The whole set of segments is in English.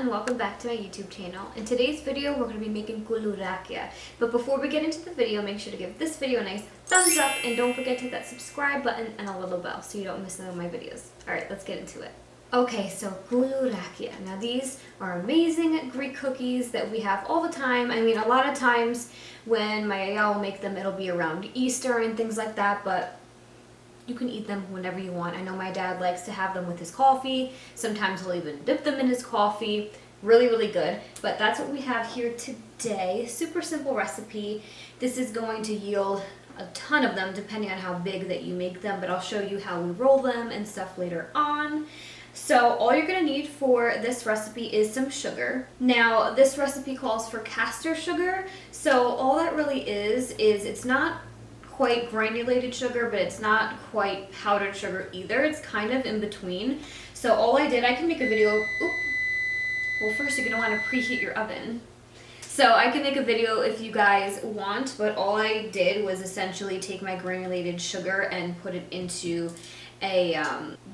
and welcome back to my YouTube channel. In today's video, we're going to be making Koulourakia. But before we get into the video, make sure to give this video a nice thumbs up and don't forget to hit that subscribe button and a little bell so you don't miss none of my videos. Alright, let's get into it. Okay, so Koulourakia. Now these are amazing Greek cookies that we have all the time. I mean, a lot of times when my Yia will make them, it'll be around Easter and things like that, but you can eat them whenever you want. I know my dad likes to have them with his coffee. Sometimes he'll even dip them in his coffee. Really, really good. But that's what we have here today. Super simple recipe. This is going to yield a ton of them depending on how big that you make them, but I'll show you how we roll them and stuff later on. So all you're going to need for this recipe is some sugar. Now this recipe calls for caster sugar, so all that really is it's not quite granulated sugar, but it's not quite powdered sugar either. It's kind of in between. So all I did, I can make a video. Well, first you're going to want to preheat your oven. So I can make a video if you guys want, but all I did was essentially take my granulated sugar and put it into a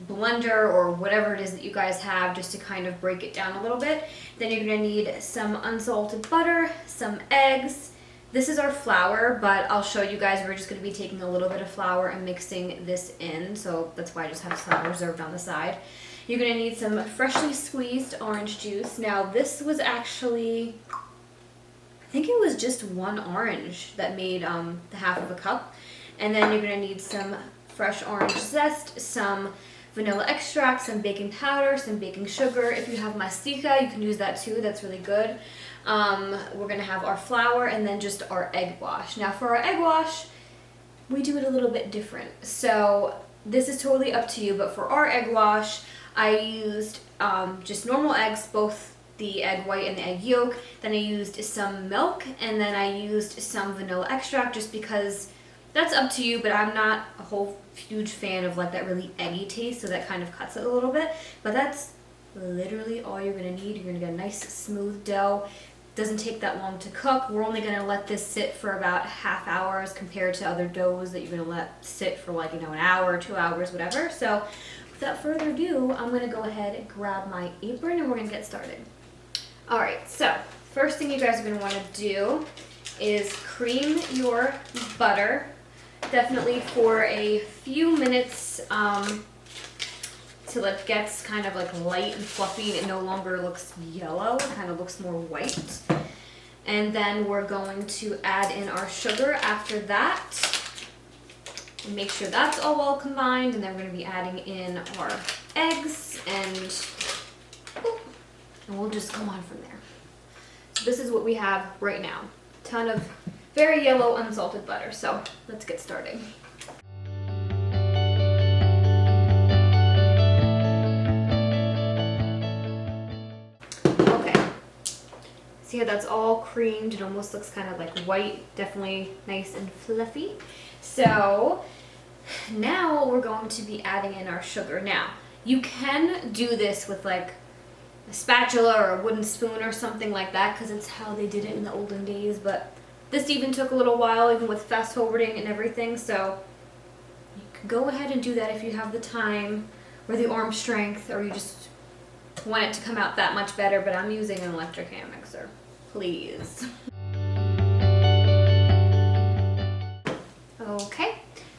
blender or whatever it is that you guys have, just to kind of break it down a little bit. Then you're going to need some unsalted butter, some eggs. This is our flour, but I'll show you guys, we're just going to be taking a little bit of flour and mixing this in, so that's why I just have some reserved on the side. You're going to need some freshly squeezed orange juice. Now this was actually, I think it was just one orange that made the half of a cup. And then you're going to need some fresh orange zest, some vanilla extract, some baking powder, some baking sugar. If you have Mastica, you can use that too. That's really good. We're going to have our flour and then just our egg wash. Now for our egg wash, we do it a little bit different. So this is totally up to you, but for our egg wash, I used just normal eggs, both the egg white and the egg yolk. Then I used some milk, and then I used some vanilla extract just because that's up to you, but I'm not a whole huge fan of like that really eggy taste, so that kind of cuts it a little bit. But that's literally all you're going to need. You're going to get a nice smooth dough. Doesn't take that long to cook. We're only going to let this sit for about half hours compared to other doughs that you're going to let sit for like, an hour, 2 hours, whatever. So without further ado, I'm going to go ahead and grab my apron and we're going to get started. Alright, so first thing you guys are going to want to do is cream your butter. Definitely for a few minutes till it gets kind of like light and fluffy and it no longer looks yellow, it kind of looks more white. And then we're going to add in our sugar after that. And make sure that's all well combined, and then we're going to be adding in our eggs and we'll just go on from there. So this is what we have right now. A ton of very yellow unsalted butter. So let's get started. See how that's all creamed? It almost looks kind of like white, definitely nice and fluffy. So now we're going to be adding in our sugar. Now, you can do this with like a spatula or a wooden spoon or something like that, because it's how they did it in the olden days, but this even took a little while, even with fast forwarding and everything, so you can go ahead and do that if you have the time or the arm strength, or you just want it to come out that much better, but I'm using an electric hand mixer. Please. Okay,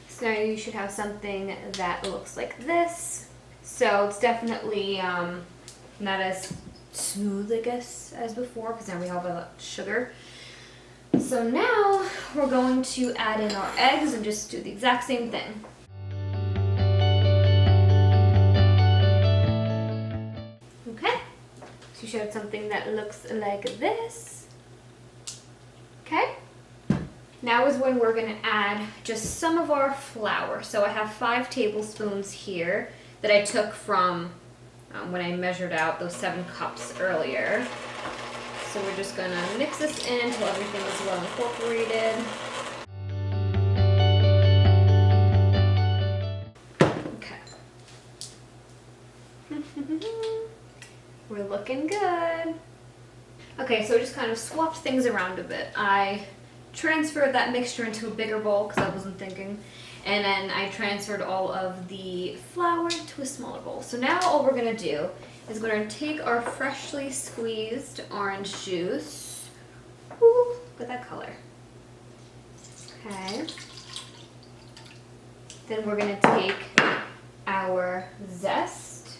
so now you should have something that looks like this. So it's definitely not as smooth, I guess, as before, because now we have a sugar. So now we're going to add in our eggs and just do the exact same thing. Okay, so you showed something that looks like this. Okay, now is when we're going to add just some of our flour. So I have 5 tablespoons here that I took from when I measured out those 7 cups earlier. So we're just going to mix this in until everything is well incorporated. Okay. We're looking good. Okay, so I just kind of swapped things around a bit. I transferred that mixture into a bigger bowl because I wasn't thinking. And then I transferred all of the flour to a smaller bowl. So now all we're going to do is we're going to take our freshly squeezed orange juice. Ooh, look at that color. Okay. Then we're going to take our zest,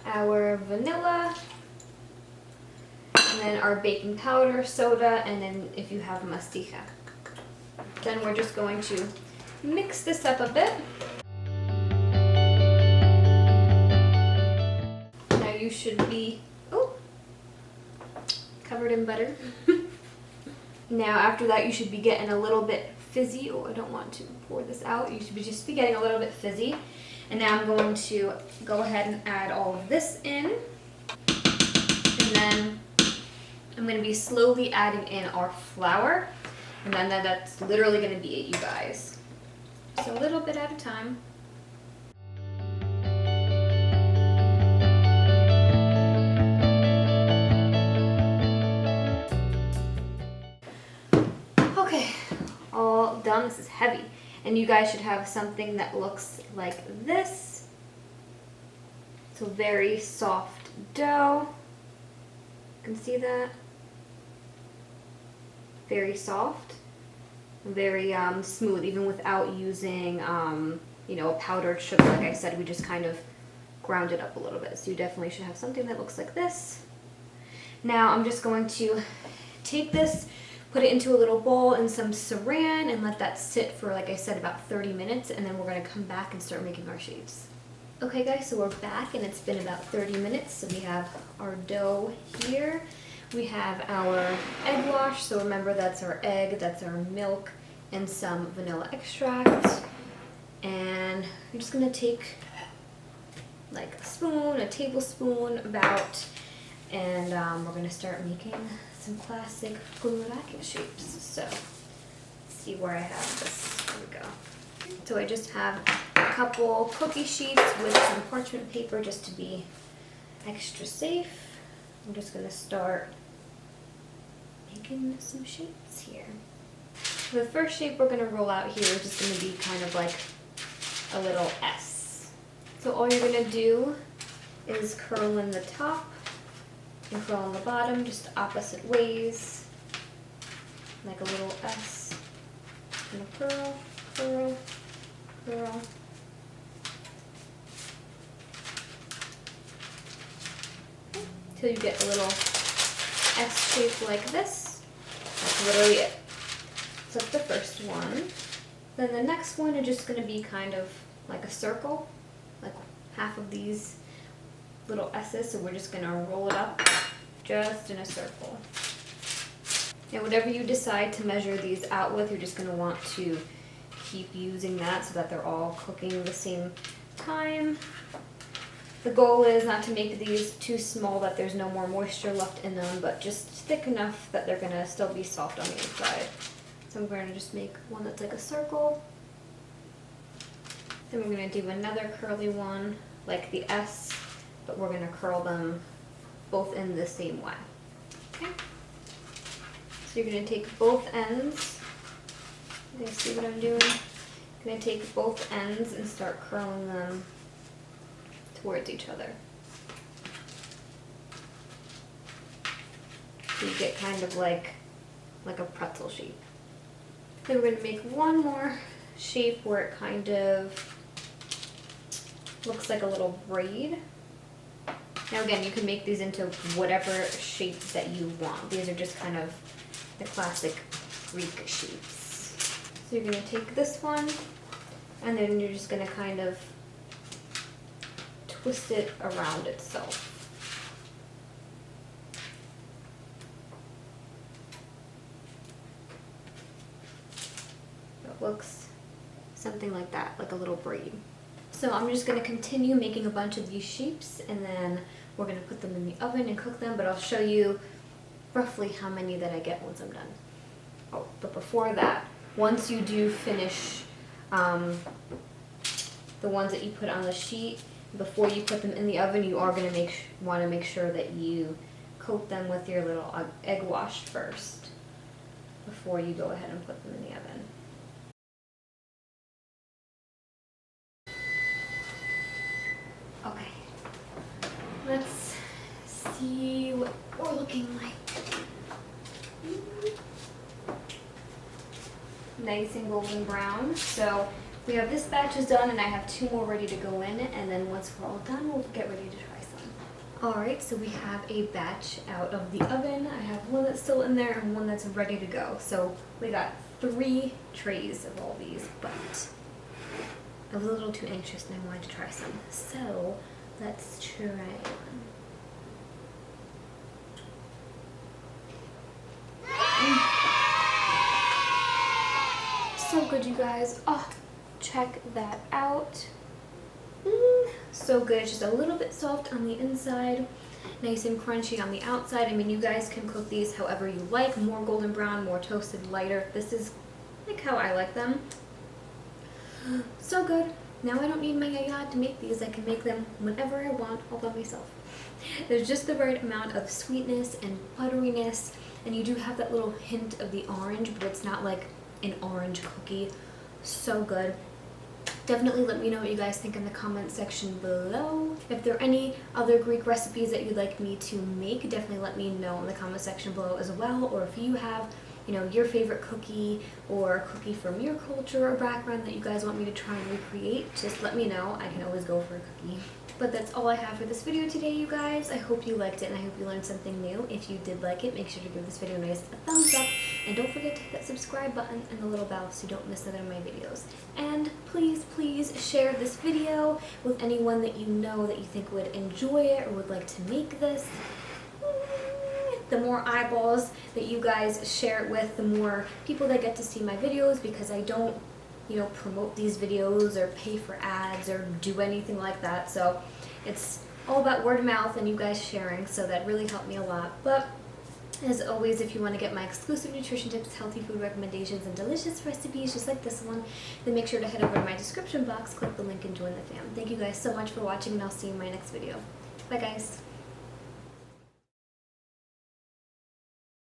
our vanilla, and then our baking powder, soda, and then if you have Mastica. Then we're just going to mix this up a bit. Now you should be covered in butter. Now after that you should be getting a little bit fizzy. Oh, I don't want to pour this out. You should just be getting a little bit fizzy. And now I'm going to go ahead and add all of this in. And then I'm going to be slowly adding in our flour. And then that's literally going to be it, you guys. So a little bit at a time. Okay, all done. This is heavy. And you guys should have something that looks like this. So very soft dough. You can see that. Very soft. Very smooth, even without using, you know, powdered sugar. Like I said, we just kind of ground it up a little bit. So you definitely should have something that looks like this. Now I'm just going to take this, put it into a little bowl and some saran and let that sit for, like I said, about 30 minutes. And then we're going to come back and start making our shapes. Okay guys, so we're back and it's been about 30 minutes. So we have our dough here. We have our egg wash, so remember that's our egg, that's our milk, and some vanilla extract. And I'm just gonna take like a spoon, a tablespoon about, and we're gonna start making some classic Koulourakia shapes. So let's see where I have this. Here we go. So I just have a couple cookie sheets with some parchment paper just to be extra safe. I'm just going to start making some shapes here. The first shape we're going to roll out here is just going to be kind of like a little S. So all you're going to do is curl in the top and curl on the bottom, just opposite ways, like a little S. And a curl, curl, curl. Till you get a little S shape like this. That's literally it. So that's the first one. Then the next one is just going to be kind of like a circle, like half of these little S's. So we're just going to roll it up just in a circle. Now whatever you decide to measure these out with, you're just going to want to keep using that so that they're all cooking the same time. The goal is not to make these too small that there's no more moisture left in them, but just thick enough that they're going to still be soft on the inside. So I'm going to just make one that's like a circle. Then we're going to do another curly one like the S, but we're going to curl them both in the same way. Okay? So you're going to take both ends. You guys see what I'm doing? I'm going to take both ends and start curling them towards each other. So you get kind of like a pretzel shape. Then we're going to make one more shape where it kind of looks like a little braid. Now again, you can make these into whatever shape that you want. These are just kind of the classic Greek shapes. So you're going to take this one and then you're just going to kind of twist it around itself. It looks something like that, like a little braid. So I'm just going to continue making a bunch of these shapes and then we're going to put them in the oven and cook them, but I'll show you roughly how many that I get once I'm done. Oh, but before that, once you do finish the ones that you put on the sheet, before you put them in the oven, you are going to want to make sure that you coat them with your little egg wash first before you go ahead and put them in the oven. looking like. Nice and golden brown. So we have this batch is done, and I have 2 more ready to go in, and then once we're all done, we'll get ready to try some. Alright, so we have a batch out of the oven. I have one that's still in there and one that's ready to go. So we got 3 trays of all these, but I was a little too anxious and I wanted to try some. So let's try one. So good, you guys. Oh, check that out. So good. It's just a little bit soft on the inside, nice and crunchy on the outside. I mean, you guys can cook these however you like, more golden brown, more toasted, lighter. This is like how I like them. So good. Now I don't need my Yia Yia to make these. I can make them whenever I want all by myself. There's just the right amount of sweetness and butteriness, and you do have that little hint of the orange, but it's not like an orange cookie. So good. Definitely let me know what you guys think in the comment section below. If there are any other Greek recipes that you'd like me to make, definitely let me know in the comment section below as well. Or if you have, you know, your favorite cookie or a cookie from your culture or background that you guys want me to try and recreate, just let me know. I can always go for a cookie. But that's all I have for this video today, you guys. I hope you liked it and I hope you learned something new. If you did like it, make sure to give this video a nice thumbs up. And don't forget to hit that subscribe button and the little bell so you don't miss another of my videos. And please, please share this video with anyone that you know that you think would enjoy it or would like to make this. The more eyeballs that you guys share it with, the more people that get to see my videos, because I don't, you know, promote these videos or pay for ads or do anything like that. So it's all about word of mouth and you guys sharing, so that really helped me a lot. But as always, if you want to get my exclusive nutrition tips, healthy food recommendations, and delicious recipes just like this one, then make sure to head over to my description box, click the link, and join the fam. Thank you guys so much for watching, and I'll see you in my next video. Bye guys.